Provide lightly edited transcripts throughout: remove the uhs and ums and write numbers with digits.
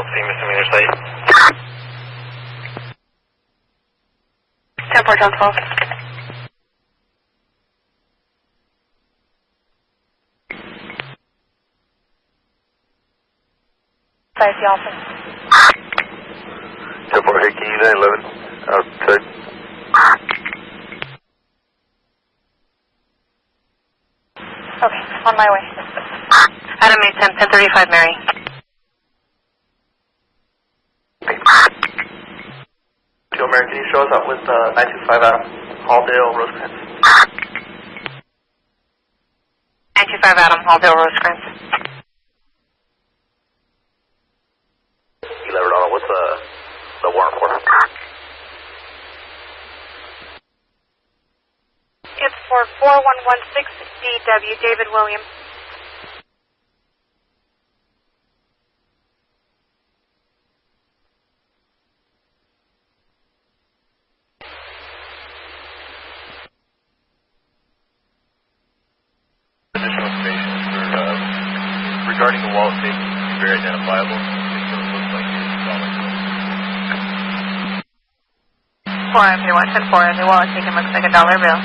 see misdemeanor site. 10-4, John 12. Size the office. 10-4, hey, can you 911 outside? Okay, on my way. Adam 810, 1035 Mary. Joe Mary, can you show us up with 925 Adam, Halldale, Rosecrans? 925 Adam, Halldale, Rosecrans. 11 Donald, what's the warrant for? It's for 4116 DW, David Williams. Additional information for, regarding the wallet taken, it's very identifiable. It looks like it's dollar. 4M31, 10-4, the wallet taken looks like a dollar bill.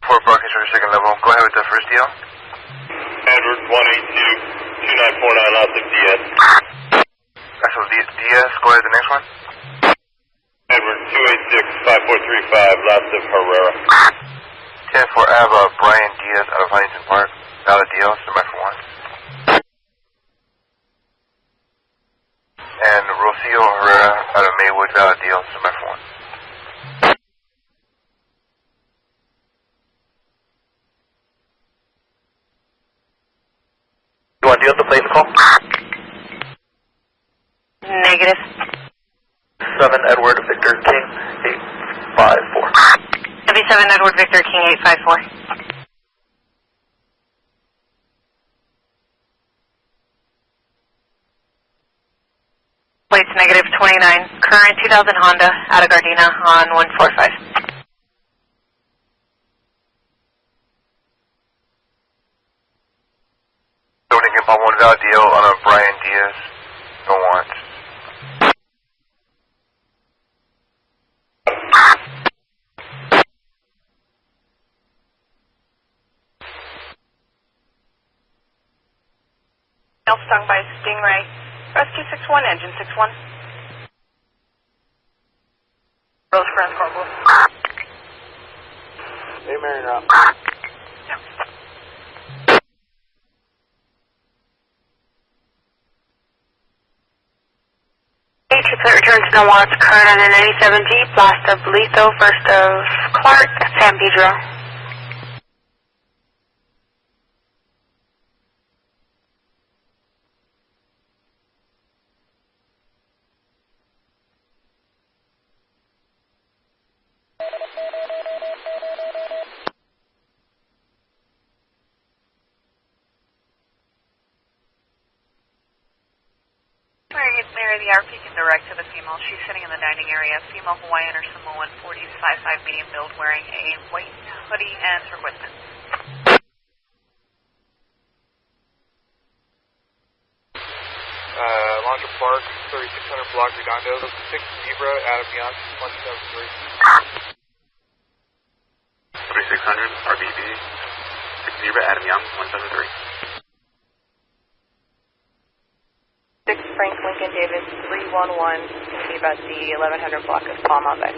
Fort Buckets for second level. Go ahead with the first deal. Edward 182-2949, lots of DS. That's what Diaz. Go ahead with the next one. Edward 286-5435, lots of Herrera. 10-4 Ava, Brian Diaz out of Huntington Park. Valid deal, submit for one. And Rocio Herrera out of Maywood, valid deal, submit for one. You want to deal with the plate call? Negative. 7 Edward Victor King 854. 77 Edward Victor King 854. Plates negative 29. Current 2000 Honda out of Gardena on 145. Loading in one valid deal on a Brian Diaz. No warrants. Stung by Stingray. Rescue 61, engine 61. Rosecrans, Corporal. Hey, Marion Rock. Yep. Returns no warrants. Current on an 87 Jeep. Last of Letho, first of Clark, San Pedro. Mary, the RP can direct to the female. She's sitting in the dining area. Female Hawaiian or Samoan, 40 to 5'5", medium build, wearing a white hoodie and her equipment. Alondra Park, 3600 block, Redondo, 6 Libra, Adam Young, 173. 3600 RBB, 6 Libra, Adam Young, 173. 6 Frank Lincoln Davis 311, going to be about the 1100 block of Palm Bay.